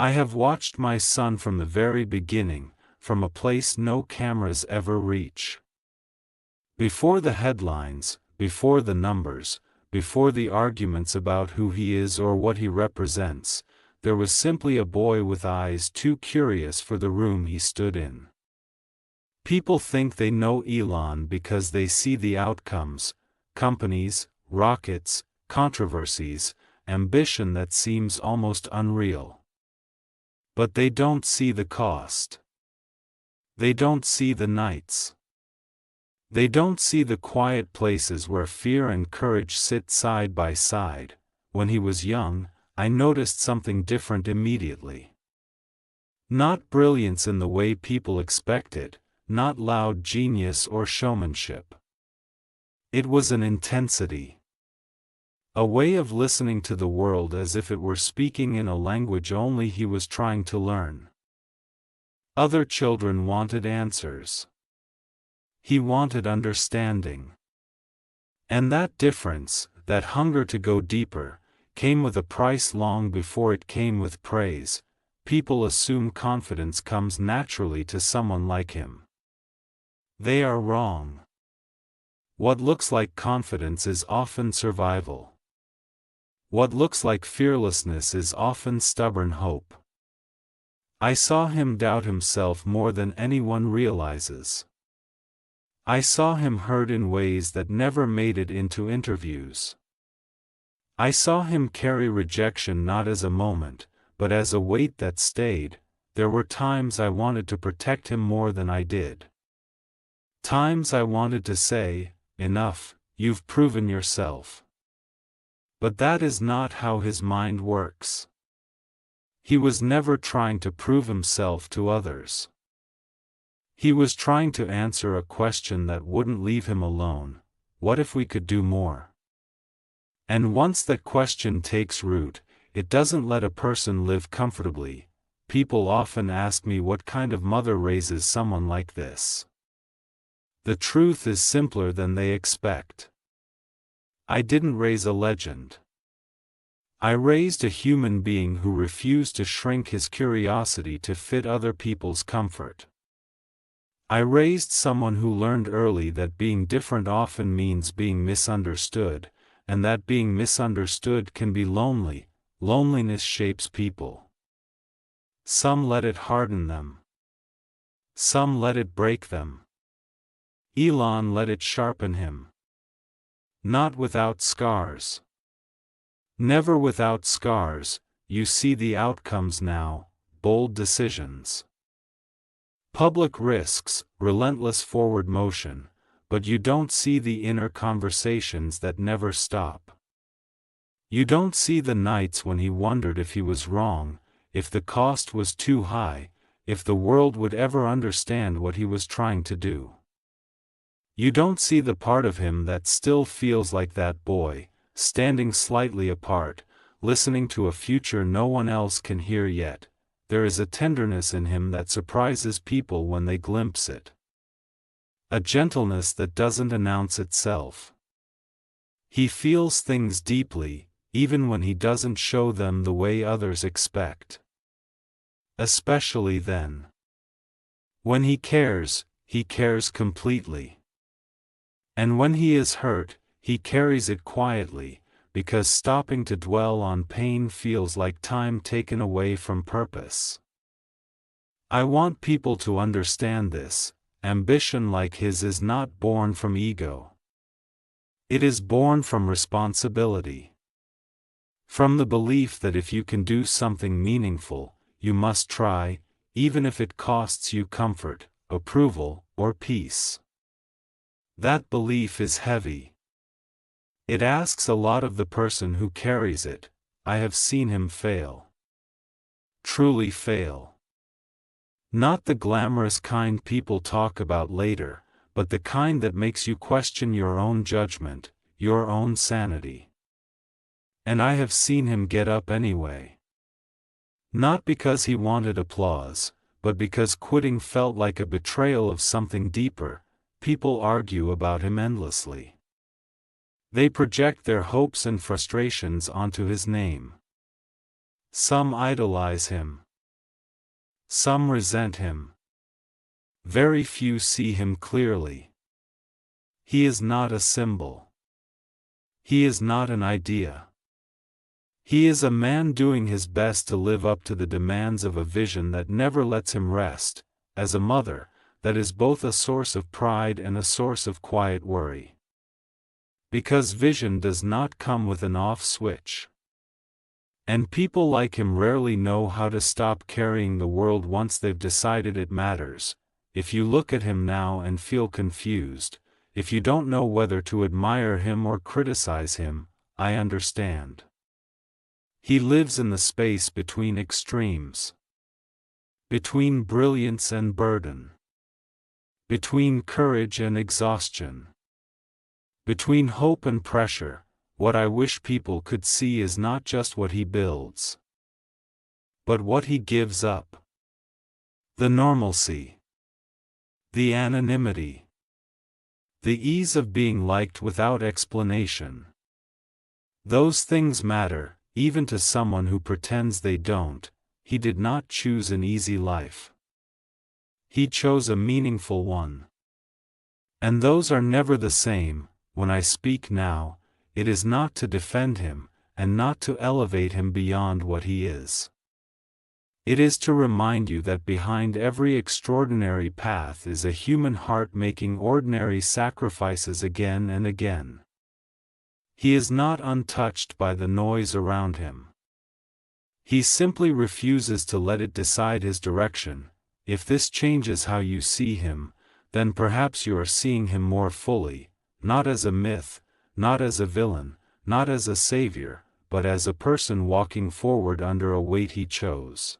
I have watched my son from the very beginning, from a place no cameras ever reach. Before the headlines, before the numbers, before the arguments about who he is or what he represents, there was simply a boy with eyes too curious for the room he stood in. People think they know Elon because they see the outcomes: companies, rockets, controversies, ambition that seems almost unreal. But they don't see the cost. They don't see the nights. They don't see the quiet places where fear and courage sit side by side. When he was young, I noticed something different immediately. Not brilliance in the way people expected, not loud genius or showmanship. It was an intensity. A way of listening to the world as if it were speaking in a language only he was trying to learn. Other children wanted answers. He wanted understanding. And that difference, that hunger to go deeper, came with a price long before it came with praise. People assume confidence comes naturally to someone like him. They are wrong. What looks like confidence is often survival. What looks like fearlessness is often stubborn hope. I saw him doubt himself more than anyone realizes. I saw him hurt in ways that never made it into interviews. I saw him carry rejection not as a moment, but as a weight that stayed. There were times I wanted to protect him more than I did. Times I wanted to say, "Enough, you've proven yourself." But that is not how his mind works. He was never trying to prove himself to others. He was trying to answer a question that wouldn't leave him alone: what if we could do more? And once that question takes root, it doesn't let a person live comfortably. People often ask me what kind of mother raises someone like this. The truth is simpler than they expect. I didn't raise a legend. I raised a human being who refused to shrink his curiosity to fit other people's comfort. I raised someone who learned early that being different often means being misunderstood, and that being misunderstood can be lonely. Loneliness shapes people. Some let it harden them. Some let it break them. Elon let it sharpen him. Not without scars. Never without scars. You see the outcomes now: bold decisions, public risks, relentless forward motion, but you don't see the inner conversations that never stop. You don't see the nights when he wondered if he was wrong, if the cost was too high, if the world would ever understand what he was trying to do. You don't see the part of him that still feels like that boy, standing slightly apart, listening to a future no one else can hear yet. There is a tenderness in him that surprises people when they glimpse it. A gentleness that doesn't announce itself. He feels things deeply, even when he doesn't show them the way others expect. Especially then. When he cares completely. And when he is hurt, he carries it quietly, because stopping to dwell on pain feels like time taken away from purpose. I want people to understand this: ambition like his is not born from ego. It is born from responsibility. From the belief that if you can do something meaningful, you must try, even if it costs you comfort, approval, or peace. That belief is heavy. It asks a lot of the person who carries it. I have seen him fail. Truly fail. Not the glamorous kind people talk about later, but the kind that makes you question your own judgment, your own sanity. And I have seen him get up anyway. Not because he wanted applause, but because quitting felt like a betrayal of something deeper. People argue about him endlessly. They project their hopes and frustrations onto his name. Some idolize him. Some resent him. Very few see him clearly. He is not a symbol. He is not an idea. He is a man doing his best to live up to the demands of a vision that never lets him rest, as a mother, that is both a source of pride and a source of quiet worry. Because vision does not come with an off switch. And people like him rarely know how to stop carrying the world once they've decided it matters. If you look at him now and feel confused, if you don't know whether to admire him or criticize him, I understand. He lives in the space between extremes. Between brilliance and burden. Between courage and exhaustion. Between hope and pressure. What I wish people could see is not just what he builds, but what he gives up. The normalcy. The anonymity. The ease of being liked without explanation. Those things matter, even to someone who pretends they don't. He did not choose an easy life. He chose a meaningful one. And those are never the same. When I speak now, it is not to defend him, and not to elevate him beyond what he is. It is to remind you that behind every extraordinary path is a human heart making ordinary sacrifices again and again. He is not untouched by the noise around him. He simply refuses to let it decide his direction. If this changes how you see him, then perhaps you are seeing him more fully, not as a myth, not as a villain, not as a savior, but as a person walking forward under a weight he chose.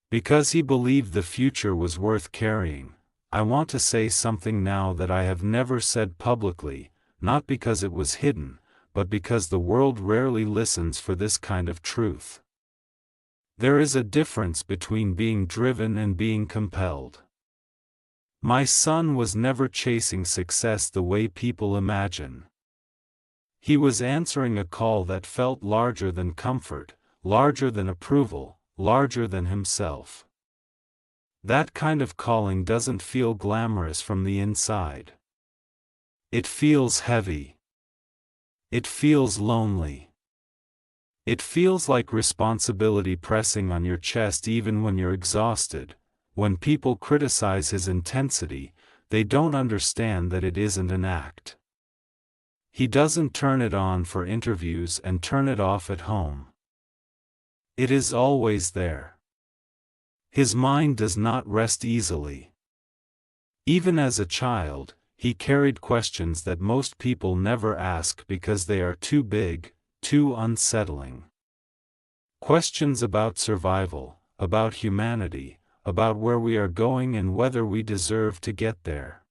Because he believed the future was worth carrying, I want to say something now that I have never said publicly, not because it was hidden, but because the world rarely listens for this kind of truth. There is a difference between being driven and being compelled. My son was never chasing success the way people imagine. He was answering a call that felt larger than comfort, larger than approval, larger than himself. That kind of calling doesn't feel glamorous from the inside. It feels heavy. It feels lonely. It feels like responsibility pressing on your chest even when you're exhausted. When people criticize his intensity, they don't understand that it isn't an act. He doesn't turn it on for interviews and turn it off at home. It is always there. His mind does not rest easily. Even as a child, he carried questions that most people never ask because they are too big, too unsettling. Questions about survival, about humanity, about where we are going and whether we deserve to get there.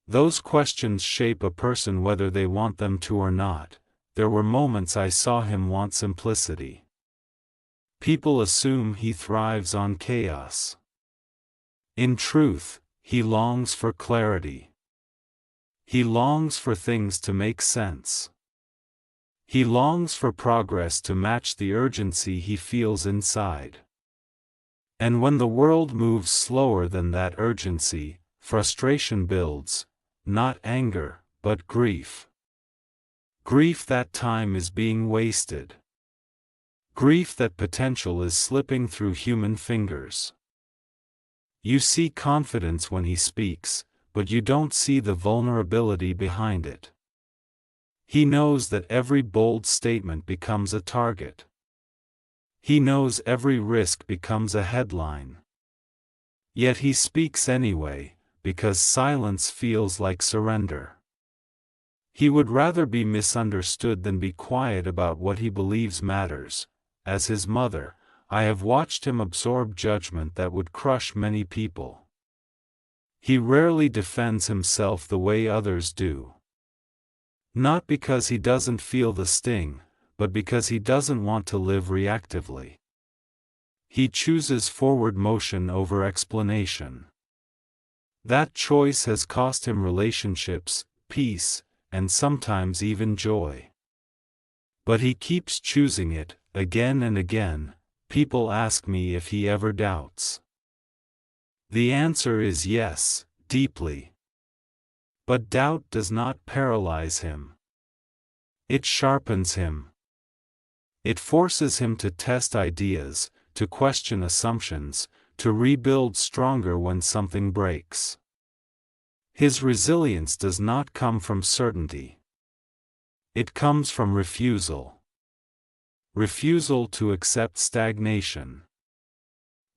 Those questions shape a person whether they want them to or not. There were moments I saw him want simplicity. People assume he thrives on chaos. In truth, he longs for clarity. He longs for things to make sense. He longs for progress to match the urgency he feels inside. And when the world moves slower than that urgency, frustration builds, not anger, but grief. Grief that time is being wasted. Grief that potential is slipping through human fingers. You see confidence when he speaks, but you don't see the vulnerability behind it. He knows that every bold statement becomes a target. He knows every risk becomes a headline. Yet he speaks anyway, because silence feels like surrender. He would rather be misunderstood than be quiet about what he believes matters. As his mother, I have watched him absorb judgment that would crush many people. He rarely defends himself the way others do. Not because he doesn't feel the sting, but because he doesn't want to live reactively. He chooses forward motion over explanation. That choice has cost him relationships, peace, and sometimes even joy. But he keeps choosing it, again and again, people ask me if he ever doubts. The answer is yes, deeply. But doubt does not paralyze him. It sharpens him. It forces him to test ideas, to question assumptions, to rebuild stronger when something breaks. His resilience does not come from certainty. It comes from refusal. Refusal to accept stagnation.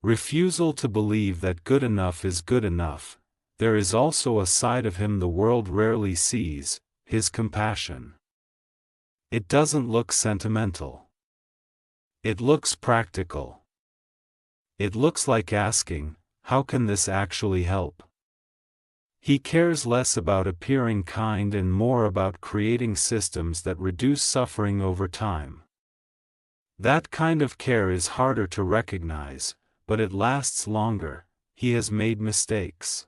Refusal to believe that good enough is good enough. There is also a side of him the world rarely sees, his compassion. It doesn't look sentimental. It looks practical. It looks like asking, how can this actually help? He cares less about appearing kind and more about creating systems that reduce suffering over time. That kind of care is harder to recognize, but it lasts longer. He has made mistakes.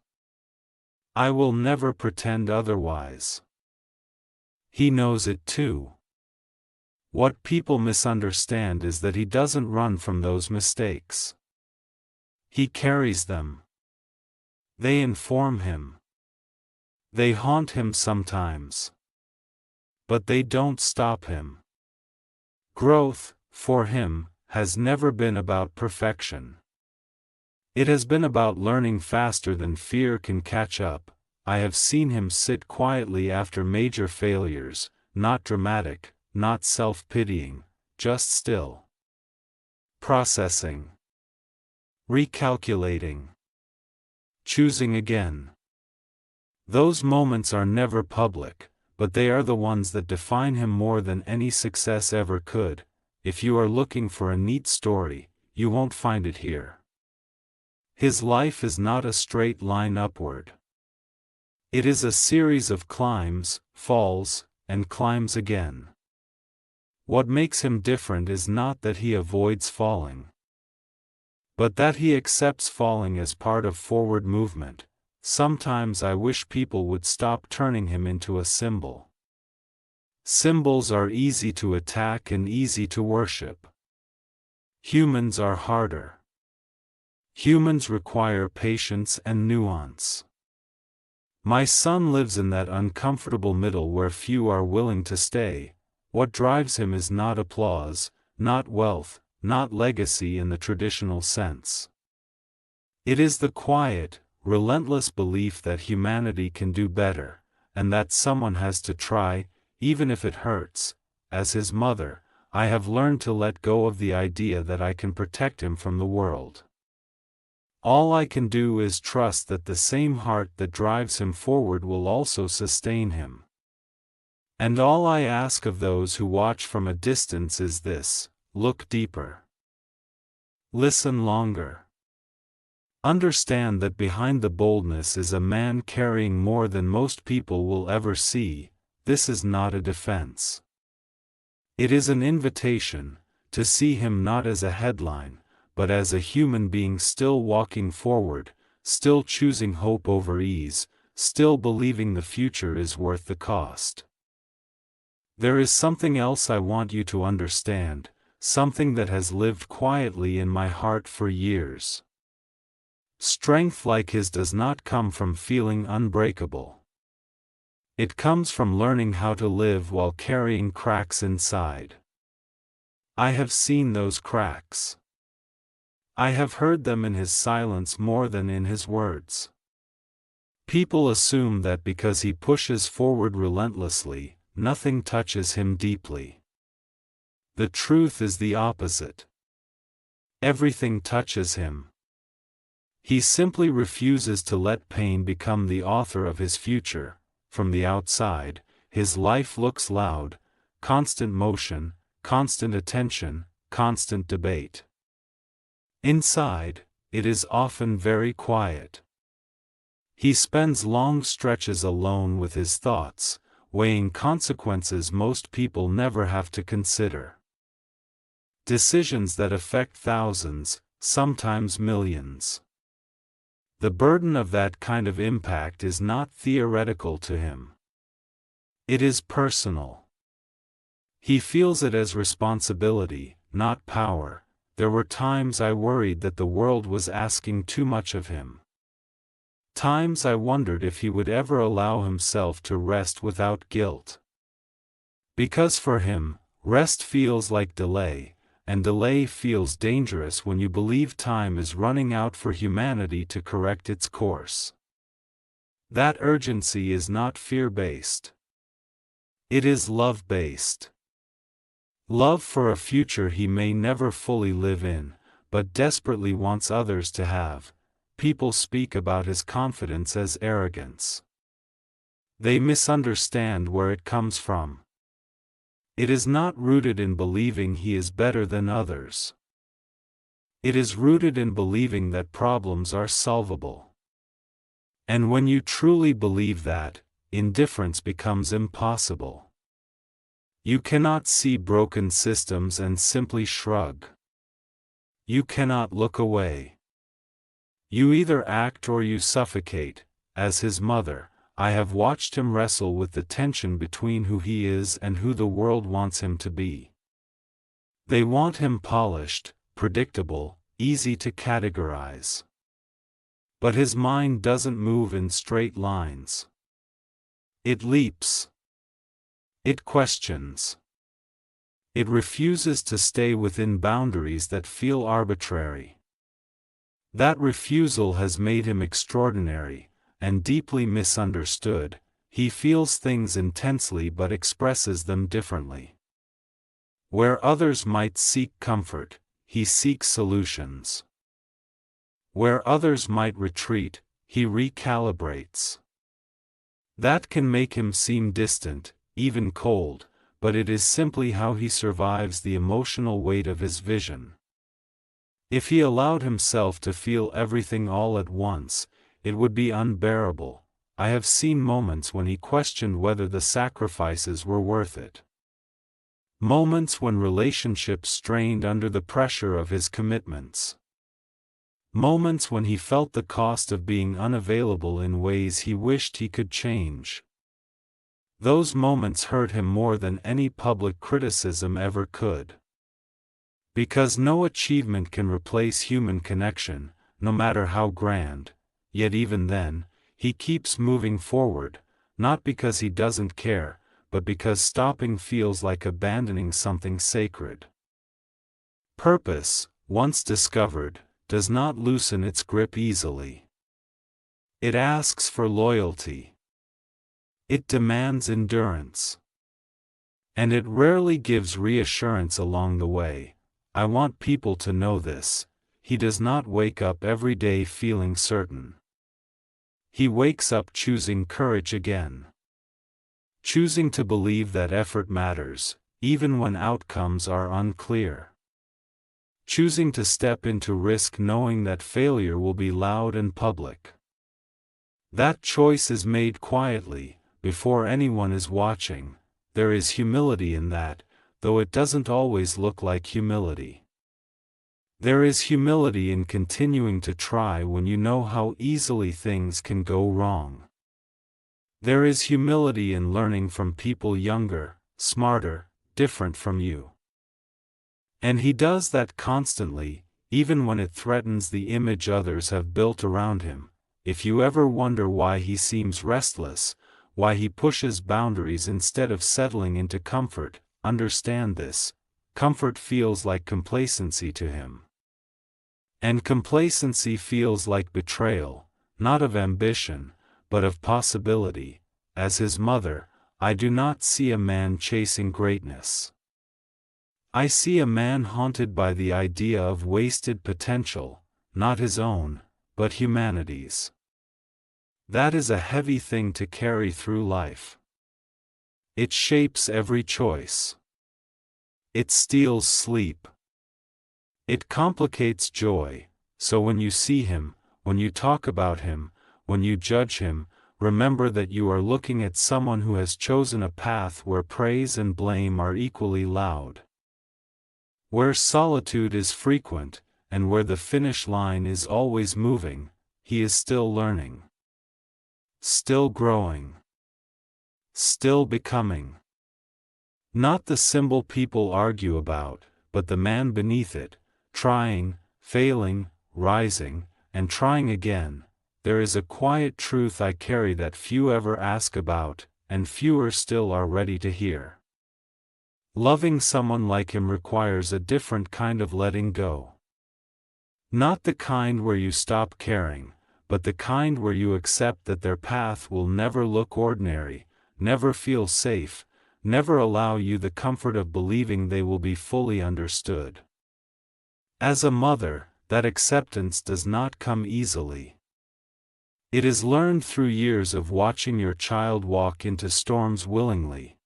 I will never pretend otherwise. He knows it too. What people misunderstand is that he doesn't run from those mistakes. He carries them. They inform him. They haunt him sometimes. But they don't stop him. Growth, for him, has never been about perfection. It has been about learning faster than fear can catch up. I have seen him sit quietly after major failures, not dramatic, not self-pitying, just still. Processing. Recalculating. Choosing again. Those moments are never public, but they are the ones that define him more than any success ever could. If you are looking for a neat story, you won't find it here. His life is not a straight line upward. It is a series of climbs, falls, and climbs again. What makes him different is not that he avoids falling, but that he accepts falling as part of forward movement. Sometimes I wish people would stop turning him into a symbol. Symbols are easy to attack and easy to worship. Humans are harder. Humans require patience and nuance. My son lives in that uncomfortable middle where few are willing to stay. What drives him is not applause, not wealth, not legacy in the traditional sense. It is the quiet, relentless belief that humanity can do better, and that someone has to try, even if it hurts. As his mother, I have learned to let go of the idea that I can protect him from the world. All I can do is trust that the same heart that drives him forward will also sustain him. And all I ask of those who watch from a distance is this: look deeper. Listen longer. Understand that behind the boldness is a man carrying more than most people will ever see. This is not a defense. It is an invitation to see him not as a headline, but as a human being still walking forward, still choosing hope over ease, still believing the future is worth the cost. There is something else I want you to understand, something that has lived quietly in my heart for years. Strength like his does not come from feeling unbreakable. It comes from learning how to live while carrying cracks inside. I have seen those cracks. I have heard them in his silence more than in his words. People assume that because he pushes forward relentlessly, nothing touches him deeply. The truth is the opposite. Everything touches him. He simply refuses to let pain become the author of his future. From the outside, his life looks loud: constant motion, constant attention, constant debate. Inside, it is often very quiet. He spends long stretches alone with his thoughts, weighing consequences most people never have to consider. Decisions that affect thousands, sometimes millions. The burden of that kind of impact is not theoretical to him. It is personal. He feels it as responsibility, not power, there were times I worried that the world was asking too much of him. Times I wondered if he would ever allow himself to rest without guilt. Because for him, rest feels like delay, and delay feels dangerous when you believe time is running out for humanity to correct its course. That urgency is not fear-based. It is love-based. Love for a future he may never fully live in, but desperately wants others to have. People speak about his confidence as arrogance. They misunderstand where it comes from. It is not rooted in believing he is better than others. It is rooted in believing that problems are solvable. And when you truly believe that, indifference becomes impossible. You cannot see broken systems and simply shrug. You cannot look away. You either act or you suffocate. As his mother, I have watched him wrestle with the tension between who he is and who the world wants him to be. They want him polished, predictable, easy to categorize. But his mind doesn't move in straight lines. It leaps. It questions. It refuses to stay within boundaries that feel arbitrary. That refusal has made him extraordinary, and deeply misunderstood. He feels things intensely but expresses them differently. Where others might seek comfort, he seeks solutions. Where others might retreat, he recalibrates. That can make him seem distant, even cold, but it is simply how he survives the emotional weight of his vision. If he allowed himself to feel everything all at once, it would be unbearable. I have seen moments when he questioned whether the sacrifices were worth it. Moments when relationships strained under the pressure of his commitments. Moments when he felt the cost of being unavailable in ways he wished he could change. Those moments hurt him more than any public criticism ever could. Because no achievement can replace human connection, no matter how grand, yet even then, he keeps moving forward, not because he doesn't care, but because stopping feels like abandoning something sacred. Purpose, once discovered, does not loosen its grip easily. It asks for loyalty. It demands endurance. And it rarely gives reassurance along the way. I want people to know this. He does not wake up every day feeling certain. He wakes up choosing courage again. Choosing to believe that effort matters, even when outcomes are unclear. Choosing to step into risk knowing that failure will be loud and public. That choice is made quietly, before anyone is watching. There is humility in that, though it doesn't always look like humility. There is humility in continuing to try when you know how easily things can go wrong. There is humility in learning from people younger, smarter, different from you. And he does that constantly, even when it threatens the image others have built around him. If you ever wonder why he seems restless, why he pushes boundaries instead of settling into comfort, understand this: comfort feels like complacency to him. And complacency feels like betrayal, not of ambition, but of possibility. As his mother, I do not see a man chasing greatness. I see a man haunted by the idea of wasted potential, not his own, but humanity's. That is a heavy thing to carry through life. It shapes every choice. It steals sleep. It complicates joy, so when you see him, when you talk about him, when you judge him, remember that you are looking at someone who has chosen a path where praise and blame are equally loud. Where solitude is frequent, and where the finish line is always moving, he is still learning. Still growing. Still becoming. Not the symbol people argue about, but the man beneath it, trying, failing, rising, and trying again. There is a quiet truth I carry that few ever ask about, and fewer still are ready to hear. Loving someone like him requires a different kind of letting go. Not the kind where you stop caring, but the kind where you accept that their path will never look ordinary, never feel safe, never allow you the comfort of believing they will be fully understood. As a mother, that acceptance does not come easily. It is learned through years of watching your child walk into storms willingly.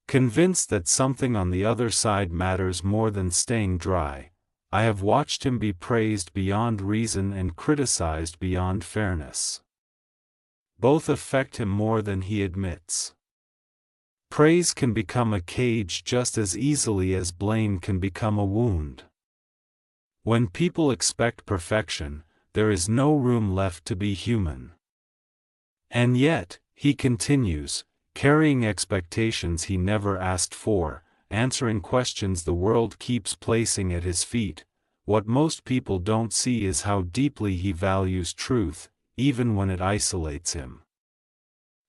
Convinced that something on the other side matters more than staying dry, I have watched him be praised beyond reason and criticized beyond fairness. Both affect him more than he admits. Praise can become a cage just as easily as blame can become a wound. When people expect perfection, there is no room left to be human. And yet, he continues, carrying expectations he never asked for, answering questions the world keeps placing at his feet. What most people don't see is how deeply he values truth, even when it isolates him.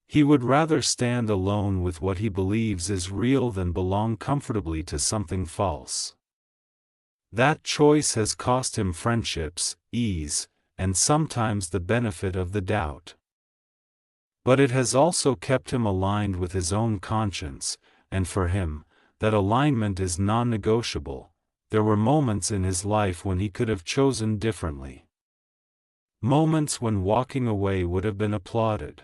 He would rather stand alone with what he believes is real than belong comfortably to something false. That choice has cost him friendships, ease, and sometimes the benefit of the doubt. But it has also kept him aligned with his own conscience, and for him, that alignment is non-negotiable. There were moments in his life when he could have chosen differently. Moments when walking away would have been applauded.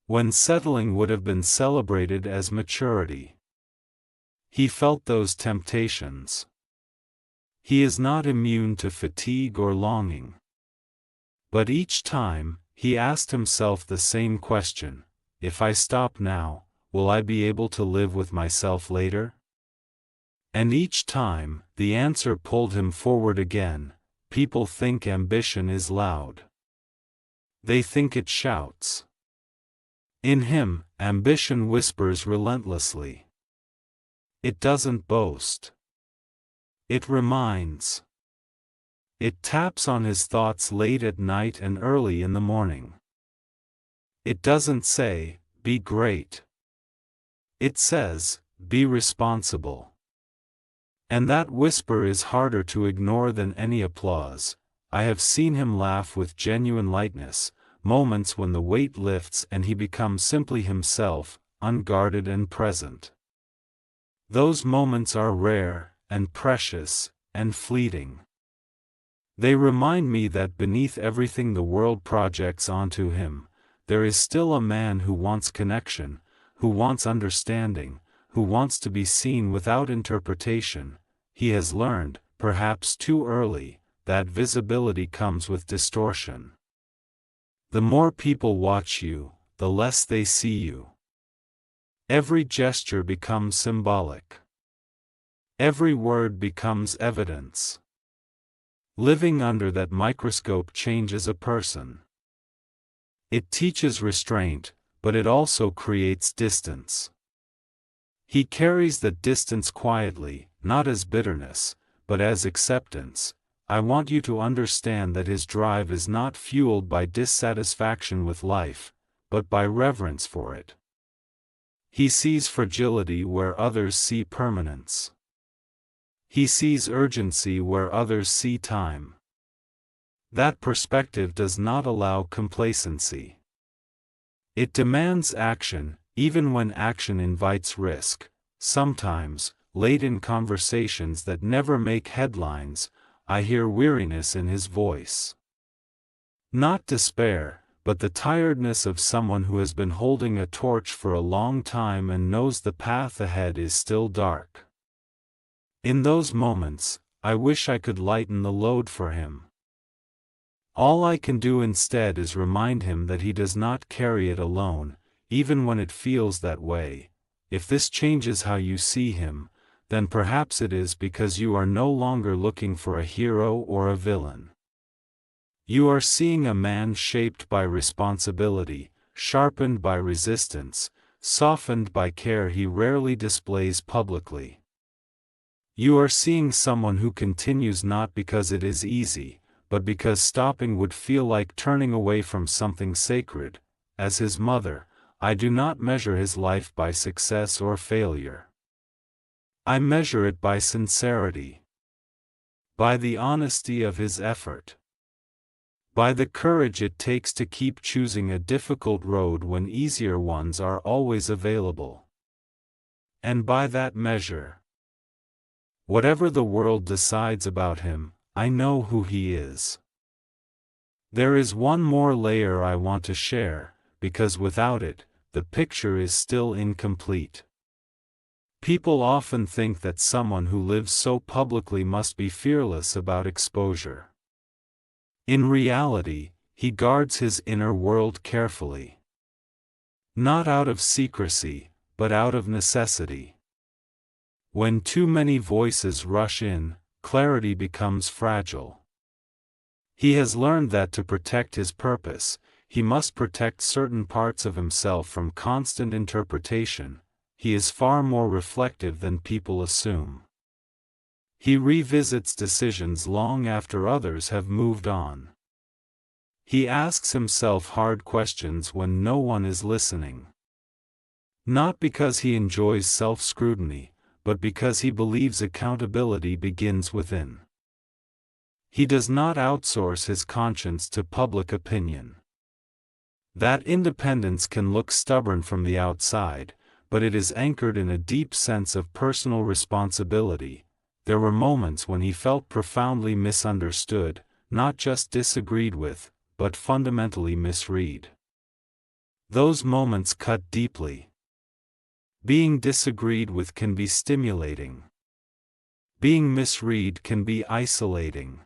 When settling would have been celebrated as maturity. He felt those temptations. He is not immune to fatigue or longing. But each time, he asked himself the same question: if I stop now, will I be able to live with myself later? And each time, the answer pulled him forward again. People think ambition is loud. They think it shouts. In him, ambition whispers relentlessly. It doesn't boast. It reminds. It taps on his thoughts late at night and early in the morning. It doesn't say, "Be great." It says, "Be responsible." And that whisper is harder to ignore than any applause. I have seen him laugh with genuine lightness, moments when the weight lifts and he becomes simply himself, unguarded and present. Those moments are rare, and precious, and fleeting. They remind me that beneath everything the world projects onto him, there is still a man who wants connection, who wants understanding, who wants to be seen without interpretation. He has learned, perhaps too early, that visibility comes with distortion. The more people watch you, the less they see you. Every gesture becomes symbolic. Every word becomes evidence. Living under that microscope changes a person. It teaches restraint, but it also creates distance. He carries that distance quietly, not as bitterness, but as acceptance. I want you to understand that his drive is not fueled by dissatisfaction with life, but by reverence for it. He sees fragility where others see permanence. He sees urgency where others see time. That perspective does not allow complacency. It demands action, even when action invites risk. Sometimes, late in conversations that never make headlines, I hear weariness in his voice. Not despair, but the tiredness of someone who has been holding a torch for a long time and knows the path ahead is still dark. In those moments, I wish I could lighten the load for him. All I can do instead is remind him that he does not carry it alone, even when it feels that way. If this changes how you see him, then perhaps it is because you are no longer looking for a hero or a villain. You are seeing a man shaped by responsibility, sharpened by resistance, softened by care he rarely displays publicly. You are seeing someone who continues not because it is easy, but because stopping would feel like turning away from something sacred. As his mother, I do not measure his life by success or failure. I measure it by sincerity, by the honesty of his effort, by the courage it takes to keep choosing a difficult road when easier ones are always available. And by that measure, whatever the world decides about him, I know who he is. There is one more layer I want to share, because without it, the picture is still incomplete. People often think that someone who lives so publicly must be fearless about exposure. In reality, he guards his inner world carefully. Not out of secrecy, but out of necessity. When too many voices rush in, clarity becomes fragile. He has learned that to protect his purpose, he must protect certain parts of himself from constant interpretation. He is far more reflective than people assume. He revisits decisions long after others have moved on. He asks himself hard questions when no one is listening. Not because he enjoys self-scrutiny, but because he believes accountability begins within. He does not outsource his conscience to public opinion. That independence can look stubborn from the outside, but it is anchored in a deep sense of personal responsibility. There were moments when he felt profoundly misunderstood, not just disagreed with, but fundamentally misread. Those moments cut deeply. Being disagreed with can be stimulating. Being misread can be isolating.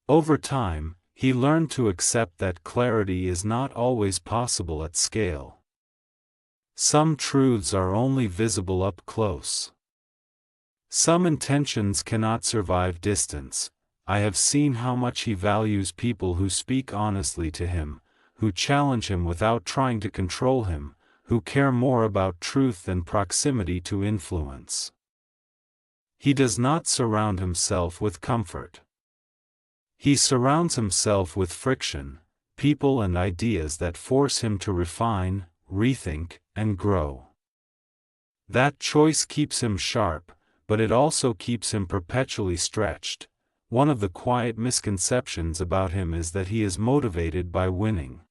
Over time, he learned to accept that clarity is not always possible at scale. Some truths are only visible up close. Some intentions cannot survive distance. I have seen how much he values people who speak honestly to him, who challenge him without trying to control him, who care more about truth than proximity to influence. He does not surround himself with comfort. He surrounds himself with friction, people and ideas that force him to refine, rethink, and grow. That choice keeps him sharp, but it also keeps him perpetually stretched. One of the quiet misconceptions about him is that he is motivated by winning.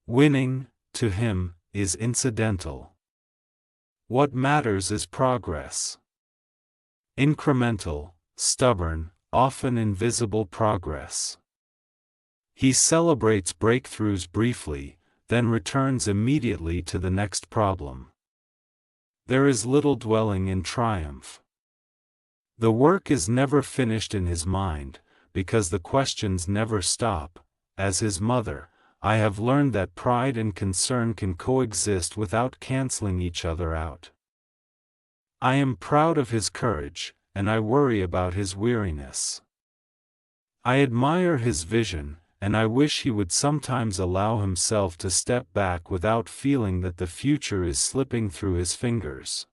Winning, to him, is incidental. What matters is progress. Incremental, stubborn, often invisible progress. He celebrates breakthroughs briefly, then returns immediately to the next problem. There is little dwelling in triumph. The work is never finished in his mind, because the questions never stop. As his mother, I have learned that pride and concern can coexist without canceling each other out. I am proud of his courage, and I worry about his weariness. I admire his vision, and I wish he would sometimes allow himself to step back without feeling that the future is slipping through his fingers.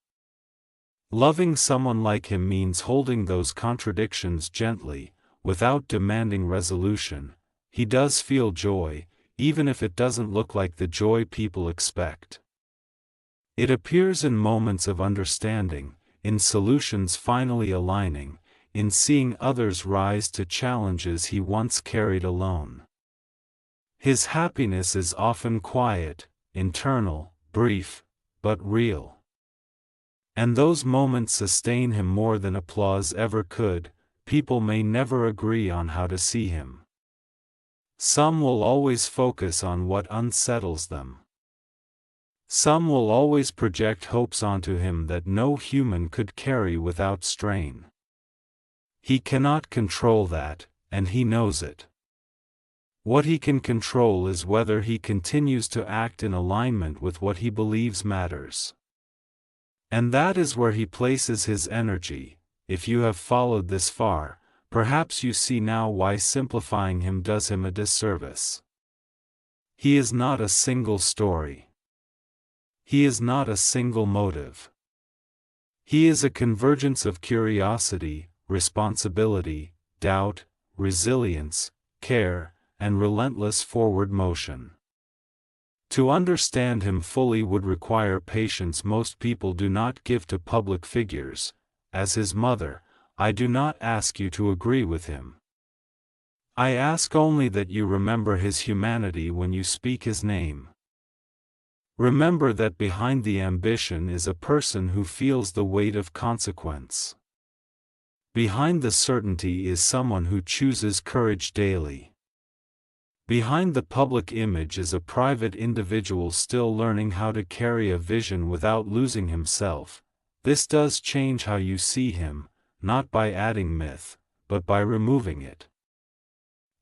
Loving someone like him means holding those contradictions gently, without demanding resolution. He does feel joy, even if it doesn't look like the joy people expect. It appears in moments of understanding, in solutions finally aligning, in seeing others rise to challenges he once carried alone. His happiness is often quiet, internal, brief, but real. And those moments sustain him more than applause ever could. People may never agree on how to see him. Some will always focus on what unsettles them. Some will always project hopes onto him that no human could carry without strain. He cannot control that, and he knows it. What he can control is whether he continues to act in alignment with what he believes matters. And that is where he places his energy. If you have followed this far, perhaps you see now why simplifying him does him a disservice. He is not a single story. He is not a single motive. He is a convergence of curiosity, responsibility, doubt, resilience, care, and relentless forward motion. To understand him fully would require patience most people do not give to public figures. As his mother, I do not ask you to agree with him. I ask only that you remember his humanity when you speak his name. Remember that behind the ambition is a person who feels the weight of consequence. Behind the certainty is someone who chooses courage daily. Behind the public image is a private individual still learning how to carry a vision without losing himself. This does change how you see him, not by adding myth, but by removing it.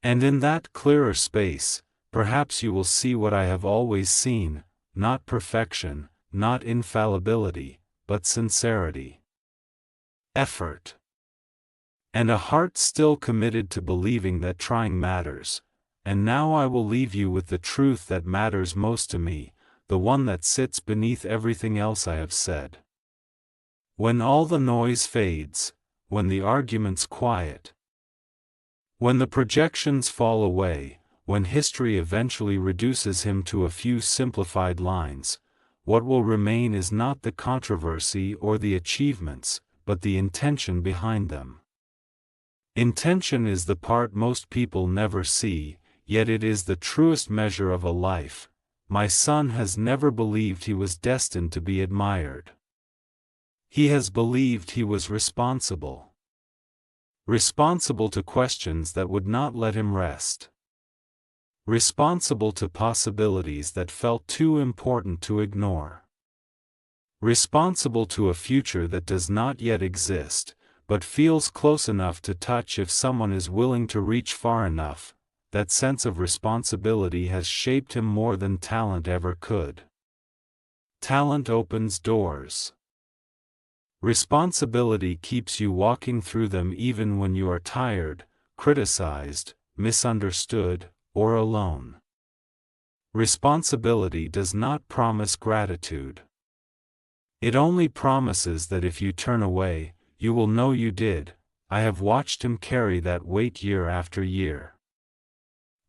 And in that clearer space, perhaps you will see what I have always seen, not perfection, not infallibility, but sincerity. Effort. And a heart still committed to believing that trying matters. And now I will leave you with the truth that matters most to me, the one that sits beneath everything else I have said. When all the noise fades, when the arguments quiet, when the projections fall away, when history eventually reduces him to a few simplified lines, what will remain is not the controversy or the achievements, but the intention behind them. Intention is the part most people never see, yet it is the truest measure of a life. My son has never believed he was destined to be admired. He has believed he was responsible. Responsible to questions that would not let him rest. Responsible to possibilities that felt too important to ignore. Responsible to a future that does not yet exist, but feels close enough to touch if someone is willing to reach far enough. That sense of responsibility has shaped him more than talent ever could. Talent opens doors. Responsibility keeps you walking through them even when you are tired, criticized, misunderstood, or alone. Responsibility does not promise gratitude. It only promises that if you turn away, you will know you did. I have watched him carry that weight year after year.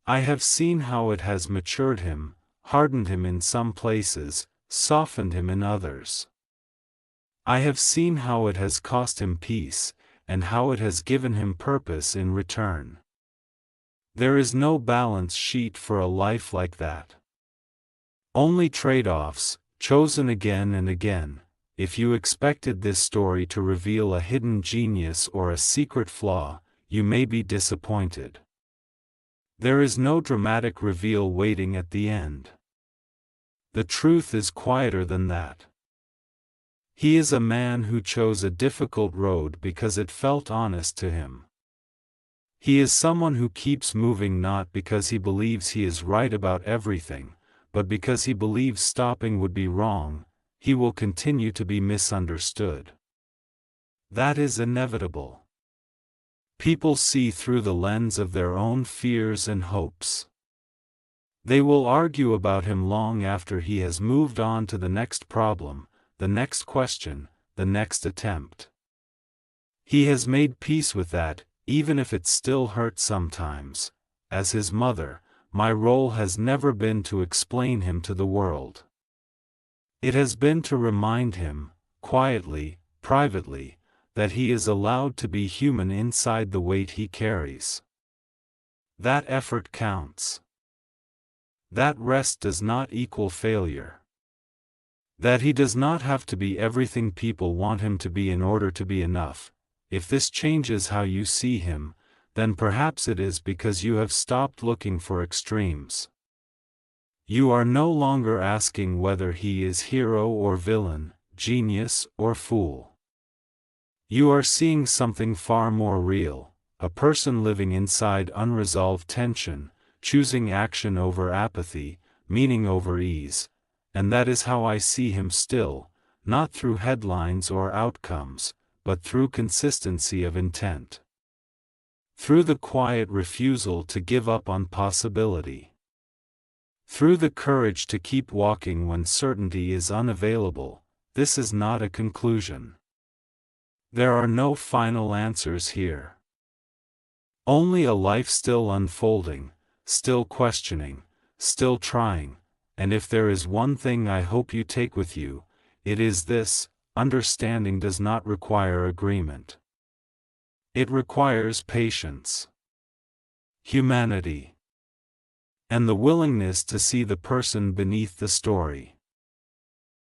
I have seen how it has matured him, hardened him in some places, softened him in others. I have seen how it has cost him peace, and how it has given him purpose in return. There is no balance sheet for a life like that. Only trade-offs, chosen again and again. If you expected this story to reveal a hidden genius or a secret flaw, you may be disappointed. There is no dramatic reveal waiting at the end. The truth is quieter than that. He is a man who chose a difficult road because it felt honest to him. He is someone who keeps moving not because he believes he is right about everything, but because he believes stopping would be wrong. He will continue to be misunderstood. That is inevitable. People see through the lens of their own fears and hopes. They will argue about him long after he has moved on to the next problem, the next question, the next attempt. He has made peace with that, even if it still hurts sometimes. As his mother, my role has never been to explain him to the world. It has been to remind him, quietly, privately, that he is allowed to be human inside the weight he carries. That effort counts. That rest does not equal failure. That he does not have to be everything people want him to be in order to be enough. If this changes how you see him, then perhaps it is because you have stopped looking for extremes. You are no longer asking whether he is hero or villain, genius or fool. You are seeing something far more real, a person living inside unresolved tension, choosing action over apathy, meaning over ease, and that is how I see him still, not through headlines or outcomes, but through consistency of intent. Through the quiet refusal to give up on possibility. Through the courage to keep walking when certainty is unavailable. This is not a conclusion. There are no final answers here. Only a life still unfolding, still questioning, still trying, and if there is one thing I hope you take with you, it is this: understanding does not require agreement. It requires patience, humanity, and the willingness to see the person beneath the story.